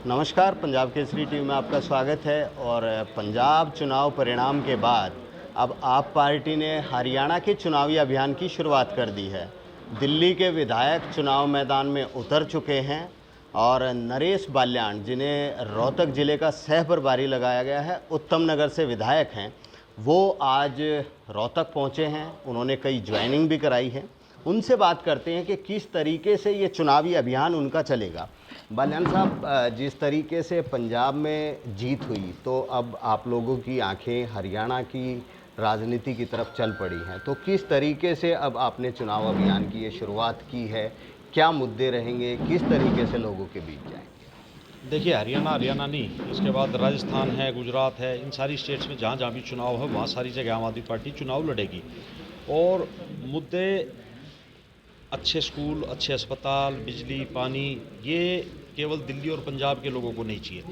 नमस्कार, पंजाब केसरी टीवी में आपका स्वागत है। और पंजाब चुनाव परिणाम के बाद अब आप पार्टी ने हरियाणा के चुनावी अभियान की शुरुआत कर दी है। दिल्ली के विधायक चुनाव मैदान में उतर चुके हैं और नरेश बाल्याण, जिन्हें रोहतक ज़िले का सह प्रभारी लगाया गया है, उत्तम नगर से विधायक हैं, वो आज रोहतक पहुंचे हैं। उन्होंने कई ज्वाइनिंग भी कराई है। उनसे बात करते हैं कि किस तरीके से ये चुनावी अभियान उनका चलेगा। बाल्याण साहब, जिस तरीके से पंजाब में जीत हुई, तो अब आप लोगों की आंखें हरियाणा की राजनीति की तरफ चल पड़ी हैं, तो किस तरीके से अब आपने चुनाव अभियान की ये शुरुआत की है? क्या मुद्दे रहेंगे? किस तरीके से लोगों के बीच जाएंगे? देखिए, हरियाणा नहीं, इसके बाद राजस्थान है, गुजरात है, इन सारी स्टेट्स में जहाँ जहाँ भी चुनाव है वहाँ सारी जगह आम आदमी पार्टी चुनाव लड़ेगी। और मुद्दे अच्छे स्कूल, अच्छे अस्पताल, बिजली, पानी, ये केवल दिल्ली और पंजाब के लोगों को नहीं चाहिए।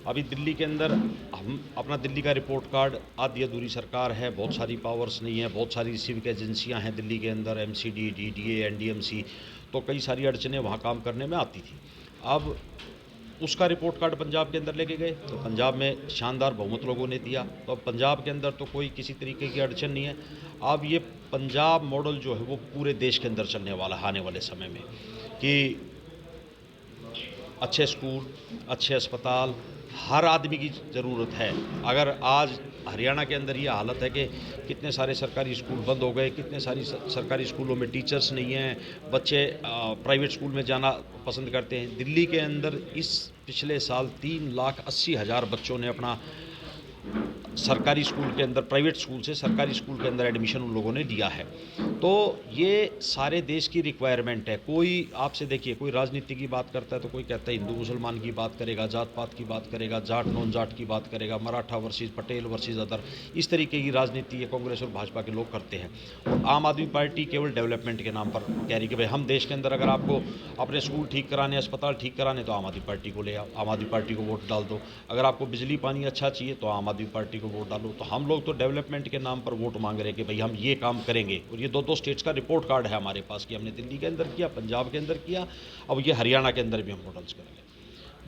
अभी दिल्ली के अंदर हम अपना दिल्ली का रिपोर्ट कार्ड, आधी अधूरी सरकार है, बहुत सारी पावर्स नहीं है, बहुत सारी सिविक एजेंसियां हैं दिल्ली के अंदर, एमसीडी, डीडीए, एनडीएमसी, तो कई सारी अड़चनें वहाँ काम करने में आती थी। अब उसका रिपोर्ट कार्ड पंजाब के अंदर लेके गए तो पंजाब में शानदार बहुमत लोगों ने दिया, तो अब पंजाब के अंदर तो कोई किसी तरीके की अड़चन नहीं है। अब ये पंजाब मॉडल जो है वो पूरे देश के अंदर चलने वाला है आने वाले समय में, कि अच्छे स्कूल, अच्छे अस्पताल, हर आदमी की ज़रूरत है। अगर आज हरियाणा के अंदर ये हालत है कि कितने सारे सरकारी स्कूल बंद हो गए, कितने सारी सरकारी स्कूलों में टीचर्स नहीं हैं, बच्चे प्राइवेट स्कूल में जाना पसंद करते हैं। दिल्ली के अंदर इस पिछले साल 3,80,000 बच्चों ने अपना सरकारी स्कूल के अंदर, प्राइवेट स्कूल से सरकारी स्कूल के अंदर एडमिशन उन लोगों ने दिया है। तो ये सारे देश की रिक्वायरमेंट है। कोई आपसे देखिए, कोई राजनीति की बात करता है तो कोई कहता है हिंदू मुसलमान की बात करेगा, जात पात की बात करेगा, जाट नॉन जाट की बात करेगा, Maratha versus Patel versus other, इस तरीके की राजनीति ये कांग्रेस और भाजपा के लोग करते हैं। और आम आदमी पार्टी केवल डेवलपमेंट के नाम पर कह रही कि भाई हम देश के अंदर अगर आपको अपने स्कूल ठीक कराने, अस्पताल ठीक कराने, तो आम आदमी पार्टी को ले आओ, आम आदमी पार्टी को वोट डाल दो। अगर आपको बिजली पानी अच्छा चाहिए तो आम आदमी पार्टी को वोट डालो। तो हम लोग तो डेवलपमेंट के नाम पर वोट मांग रहे हैं कि भाई हम ये काम करेंगे। और ये दो स्टेट्स का रिपोर्ट कार्ड है हमारे पास कि हमने दिल्ली के अंदर किया, पंजाब के अंदर किया, अब ये हरियाणा के अंदर भी हम मॉडल्स करेंगे।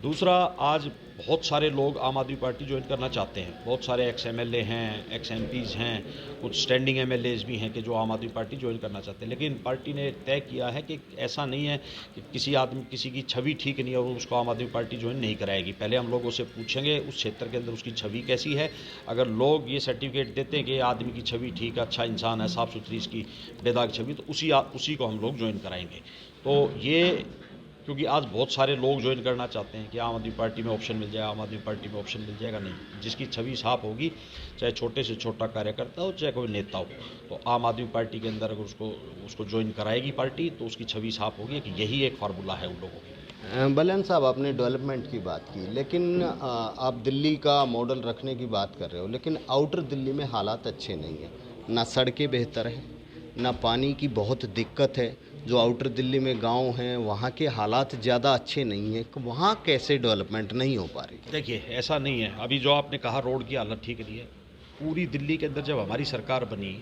दूसरा, आज बहुत सारे लोग आम आदमी पार्टी ज्वाइन करना चाहते हैं। बहुत सारे एक्स एमएलए हैं, एक्स एमपीज़ हैं, कुछ स्टैंडिंग एमएलएज भी हैं कि जो आम आदमी पार्टी ज्वाइन करना चाहते हैं। लेकिन पार्टी ने तय किया है कि ऐसा नहीं है कि किसी की छवि ठीक नहीं है और उसको आम आदमी पार्टी ज्वाइन नहीं कराएगी। पहले हम लोगों से पूछेंगे उस क्षेत्र के अंदर उसकी छवि कैसी है। अगर लोग ये सर्टिफिकेट देते हैं कि आदमी की छवि ठीक है, अच्छा इंसान है, साफ़ सुथरी इसकी बेदाग छवि, तो उसी को हम लोग ज्वाइन कराएंगे। तो ये, क्योंकि आज बहुत सारे लोग ज्वाइन करना चाहते हैं कि आम आदमी पार्टी में ऑप्शन मिल जाए, आम आदमी पार्टी में ऑप्शन मिल जाएगा। नहीं, जिसकी छवि साफ होगी, चाहे छोटे से छोटा कार्यकर्ता हो, चाहे कोई नेता हो, तो आम आदमी पार्टी के अंदर अगर उसको ज्वाइन कराएगी पार्टी, तो उसकी छवि साफ होगी कि यही एक फार्मूला है उन लोगों की। बाल्याण साहब, आपने डेवलपमेंट की बात की, लेकिन आप दिल्ली का मॉडल रखने की बात कर रहे हो, लेकिन आउटर दिल्ली में हालात अच्छे नहीं हैं। ना सड़कें बेहतर हैं, ना पानी की बहुत दिक्कत है। जो आउटर दिल्ली में गांव हैं वहाँ के हालात ज़्यादा अच्छे नहीं हैं। वहाँ कैसे डेवलपमेंट नहीं हो पा रही? देखिए, ऐसा नहीं है। अभी जो आपने कहा रोड की हालत ठीक नहीं है, पूरी दिल्ली के अंदर जब हमारी सरकार बनी,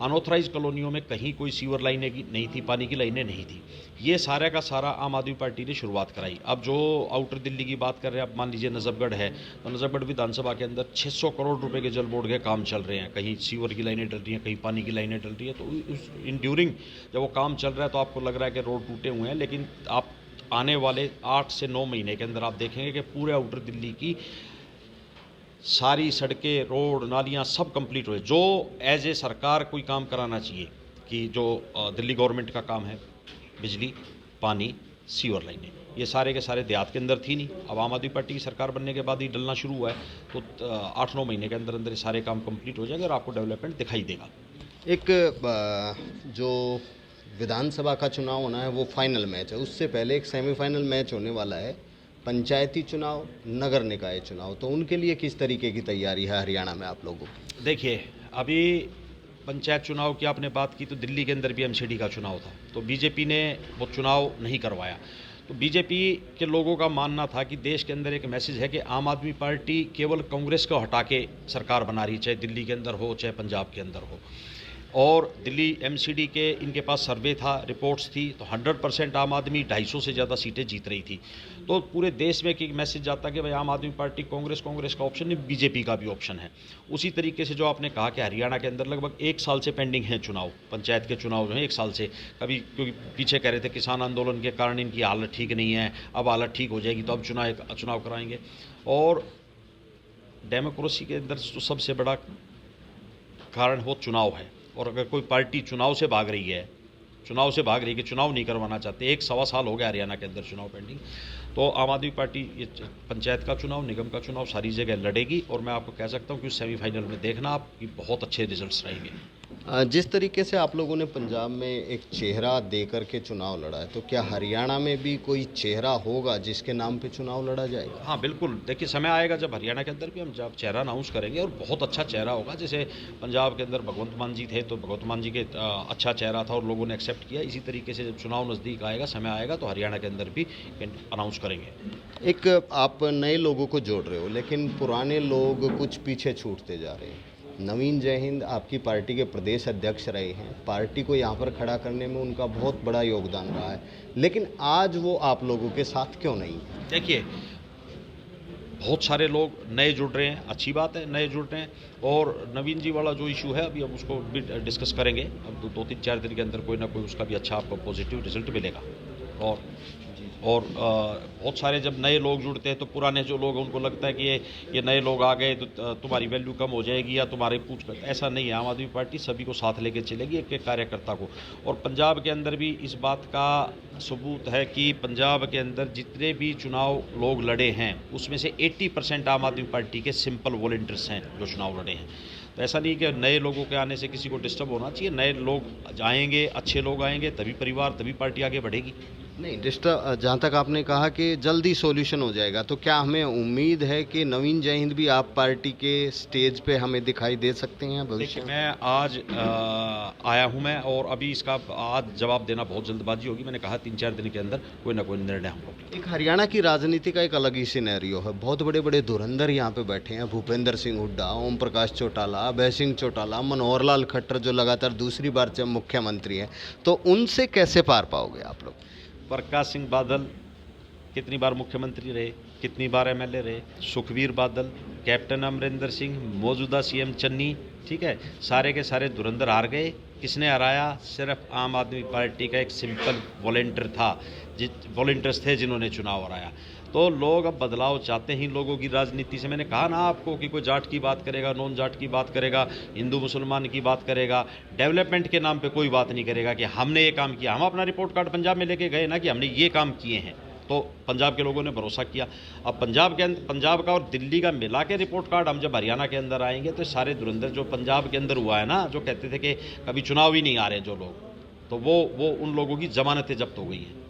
अनऑथराइज कॉलोनियों में कहीं कोई सीवर लाइनें नहीं थी, पानी की लाइनें नहीं थी। ये सारा का सारा आम आदमी पार्टी ने शुरुआत कराई। अब जो आउटर दिल्ली की बात कर रहे हैं, अब मान लीजिए नजफगढ़ है, तो नजफगढ़ विधानसभा के अंदर 600 करोड़ रुपए के जल बोर्ड के काम चल रहे हैं। कहीं सीवर की लाइनें डल रही हैं, कहीं पानी की लाइनें डल रही है। तो इन ड्यूरिंग जब वो काम चल रहा है तो आपको लग रहा है कि रोड टूटे हुए हैं, लेकिन आप आने वाले 8 से 9 महीने के अंदर आप देखेंगे कि पूरे आउटर दिल्ली की सारी सड़कें, रोड, नालियाँ सब कंप्लीट हुए। जो एज ए सरकार कोई काम कराना चाहिए, कि जो दिल्ली गवर्नमेंट का काम है, बिजली, पानी, सीवर लाइनें, ये सारे के सारे देहात के अंदर थी नहीं। अब आम आदमी पार्टी की सरकार बनने के बाद ही डलना शुरू हुआ है, तो 8-9 महीने के अंदर अंदर ये सारे काम कंप्लीट हो जाएंगे और आपको डेवलपमेंट दिखाई देगा। एक जो विधानसभा का चुनाव होना है वो फाइनल मैच है, उससे पहले एक सेमीफाइनल मैच होने वाला है, पंचायती चुनाव, नगर निकाय चुनाव। तो उनके लिए किस तरीके की तैयारी है हरियाणा में आप लोगों की? देखिए, अभी पंचायत चुनाव की आपने बात की, तो दिल्ली के अंदर भी एमसीडी का चुनाव था, तो बीजेपी ने वो चुनाव नहीं करवाया। तो बीजेपी के लोगों का मानना था कि देश के अंदर एक मैसेज है कि आम आदमी पार्टी केवल कांग्रेस को हटा के सरकार बना रही, चाहे दिल्ली के अंदर हो चाहे पंजाब के अंदर हो। और दिल्ली एमसीडी के इनके पास सर्वे था, रिपोर्ट्स थी, तो 100% आम आदमी 250 से ज़्यादा सीटें जीत रही थी। तो पूरे देश में एक मैसेज जाता कि भाई आम आदमी पार्टी कांग्रेस का ऑप्शन नहीं, बीजेपी का भी ऑप्शन है। उसी तरीके से जो आपने कहा कि हरियाणा के अंदर लगभग 1 साल से पेंडिंग है चुनाव, पंचायत के चुनाव जो है 1 साल से, कभी क्योंकि पीछे कह रहे थे किसान आंदोलन के कारण इनकी हालत ठीक नहीं है, अब हालत ठीक हो जाएगी तो अब चुनाव कराएंगे। और डेमोक्रेसी के अंदर जो सबसे बड़ा कारण वो चुनाव है। और अगर कोई पार्टी चुनाव से भाग रही है कि चुनाव नहीं करवाना चाहते, 1-1.25 साल हो गया हरियाणा के अंदर चुनाव पेंडिंग, तो आम आदमी पार्टी ये पंचायत का चुनाव, निगम का चुनाव सारी जगह लड़ेगी। और मैं आपको कह सकता हूँ कि सेमीफाइनल में देखना आप कि बहुत अच्छे रिजल्ट्स रहेंगे। जिस तरीके से आप लोगों ने पंजाब में एक चेहरा दे करके चुनाव लड़ा है, तो क्या हरियाणा में भी कोई चेहरा होगा जिसके नाम पे चुनाव लड़ा जाएगा? हाँ बिल्कुल, देखिए समय आएगा जब हरियाणा के अंदर भी हम जब चेहरा अनाउंस करेंगे, और बहुत अच्छा चेहरा होगा। जैसे पंजाब के अंदर भगवंत मान जी थे, तो भगवंत मान जी के अच्छा चेहरा था और लोगों ने एक्सेप्ट किया। इसी तरीके से जब चुनाव नज़दीक आएगा, समय आएगा, तो हरियाणा के अंदर भी अनाउंस करेंगे। एक आप नए लोगों को जोड़ रहे हो, लेकिन पुराने लोग कुछ पीछे छूटते जा रहे हैं। नवीन जय हिंद आपकी पार्टी के प्रदेश अध्यक्ष रहे हैं, पार्टी को यहाँ पर खड़ा करने में उनका बहुत बड़ा योगदान रहा है, लेकिन आज वो आप लोगों के साथ क्यों नहीं? देखिए, बहुत सारे लोग नए जुड़ रहे हैं, अच्छी बात है, नए जुड़ रहे हैं। और नवीन जी वाला जो इशू है, अभी हम उसको भी डिस्कस करेंगे। अब 2-3-4 दिन के अंदर कोई ना कोई उसका भी अच्छा आपको पॉजिटिव रिजल्ट मिलेगा। और बहुत सारे जब नए लोग जुड़ते हैं तो पुराने जो लोग, उनको लगता है कि ये नए लोग आ गए तो तुम्हारी वैल्यू कम हो जाएगी या तुम्हारे पूछ। ऐसा नहीं है, आम आदमी पार्टी सभी को साथ लेके चलेगी, एक एक कार्यकर्ता को। और पंजाब के अंदर भी इस बात का सबूत है कि पंजाब के अंदर जितने भी चुनाव लोग लड़े हैं, उसमें से 80% आम आदमी पार्टी के सिंपल वॉलंटियर्स हैं जो चुनाव लड़े हैं। तो ऐसा नहीं कि नए लोगों के आने से किसी को डिस्टर्ब होना चाहिए। नए लोग आएंगे, अच्छे लोग आएंगे, तभी परिवार, तभी पार्टी आगे बढ़ेगी। नहीं, डिस्टर्ब, जहाँ तक आपने कहा कि जल्दी सॉल्यूशन हो जाएगा, तो क्या हमें उम्मीद है कि नवीन जय हिंद भी आप पार्टी के स्टेज पे हमें दिखाई दे सकते हैं भविष्य में? मैं आज आया हूँ मैं, और अभी इसका आज जवाब देना बहुत जल्दबाजी होगी। मैंने कहा 3-4 दिन के अंदर कोई ना कोई निर्णय हम लोग। एक हरियाणा की राजनीति का एक अलग ही सिनेरियो है, बहुत बड़े बड़े धुरंधर यहाँ पे बैठे हैं, भूपेंद्र सिंह हुड्डा, ओम प्रकाश चौटाला, अभय सिंह चौटाला, मनोहर लाल खट्टर जो लगातार दूसरी बार जब मुख्यमंत्री हैं, तो उनसे कैसे पार पाओगे आप लोग? प्रकाश सिंह बादल कितनी बार मुख्यमंत्री रहे, कितनी बार एमएलए रहे, सुखबीर बादल, कैप्टन अमरिंदर सिंह, मौजूदा सीएम चन्नी, ठीक है, सारे के सारे धुरंधर हार गए। किसने हराया? सिर्फ आम आदमी पार्टी का एक सिंपल वॉलंटियर्स थे जिन्होंने चुनाव हराया। तो लोग अब बदलाव चाहते हैं लोगों की राजनीति से। मैंने कहा ना आपको कि कोई जाट की बात करेगा, नॉन जाट की बात करेगा, हिंदू मुसलमान की बात करेगा, डेवलपमेंट के नाम पे कोई बात नहीं करेगा कि हमने ये काम किया। हम अपना रिपोर्ट कार्ड पंजाब में लेके गए ना कि हमने ये काम किए हैं, तो पंजाब के लोगों ने भरोसा किया। अब पंजाब का और दिल्ली का मिला के रिपोर्ट कार्ड हम जब हरियाणा के अंदर आएंगे, तो सारे धुरंधर जो पंजाब के अंदर हुआ है ना, जो कहते थे कि कभी चुनाव ही नहीं आ रहे जो लोग, तो वो उन लोगों की जमानतें जब्त हो गई हैं।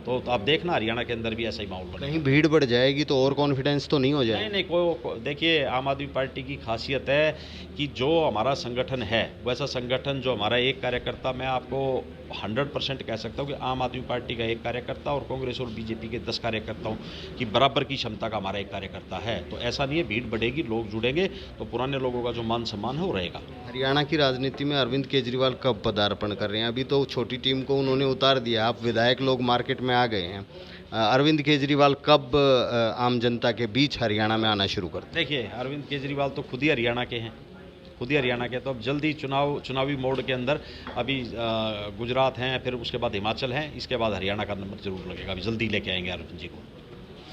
तो आप देखना हरियाणा के अंदर भी ऐसा ही माहौल बनेगा। कहीं भीड़ बढ़ जाएगी तो और कॉन्फिडेंस तो नहीं हो जाएगा? नहीं, देखिए, आम आदमी पार्टी की खासियत है कि जो हमारा संगठन है, वैसा संगठन जो हमारा एक कार्यकर्ता, मैं आपको 100% कह सकता हूँ कि आम आदमी पार्टी का एक कार्यकर्ता और कांग्रेस और बीजेपी के 10 कार्यकर्ताओं की बराबर की क्षमता का हमारा एक कार्यकर्ता है। तो ऐसा नहीं है, भीड़ बढ़ेगी, लोग जुड़ेंगे, तो पुराने लोगों का जो मान सम्मान है वो रहेगा। हरियाणा की राजनीति में अरविंद केजरीवाल कब पदार्पण कर रहे हैं? अभी तो छोटी टीम को उन्होंने उतार दिया, आप विधायक लोग मार्केट में आ गए हैं। अरविंद केजरीवाल कब आम जनता के बीच हरियाणा में आना शुरू करते हैं? देखिए, अरविंद केजरीवाल तो खुद ही हरियाणा के हैं, तो अब जल्दी चुनावी मोड के अंदर अभी गुजरात हैं, फिर उसके बाद हिमाचल हैं, इसके बाद हरियाणा का नंबर जरूर लगेगा। अभी जल्दी लेके आएंगे अरविंद जी को।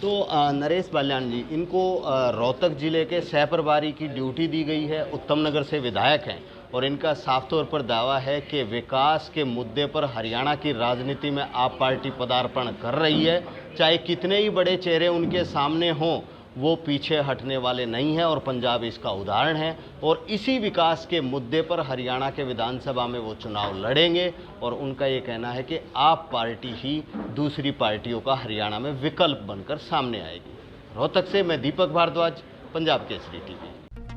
तो नरेश बाल्यान जी, इनको रोहतक जिले के सह प्रभारी की ड्यूटी दी गई है, उत्तम नगर से विधायक हैं, और इनका साफ तौर पर दावा है कि विकास के मुद्दे पर हरियाणा की राजनीति में आप पार्टी पदार्पण कर रही है। चाहे कितने ही बड़े चेहरे उनके सामने हों, वो पीछे हटने वाले नहीं हैं, और पंजाब इसका उदाहरण है। और इसी विकास के मुद्दे पर हरियाणा के विधानसभा में वो चुनाव लड़ेंगे, और उनका ये कहना है कि आप पार्टी ही दूसरी पार्टियों का हरियाणा में विकल्प बनकर सामने आएगी। रोहतक से मैं दीपक भारद्वाज, पंजाब केसरी टीवी।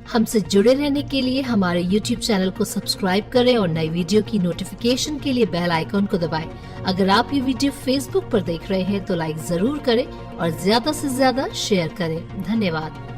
हमसे जुड़े रहने के लिए हमारे YouTube चैनल को सब्सक्राइब करें और नई वीडियो की नोटिफिकेशन के लिए बेल आइकॉन को दबाएं। अगर आप ये वीडियो Facebook पर देख रहे हैं तो लाइक जरूर करें और ज्यादा से ज्यादा शेयर करें। धन्यवाद।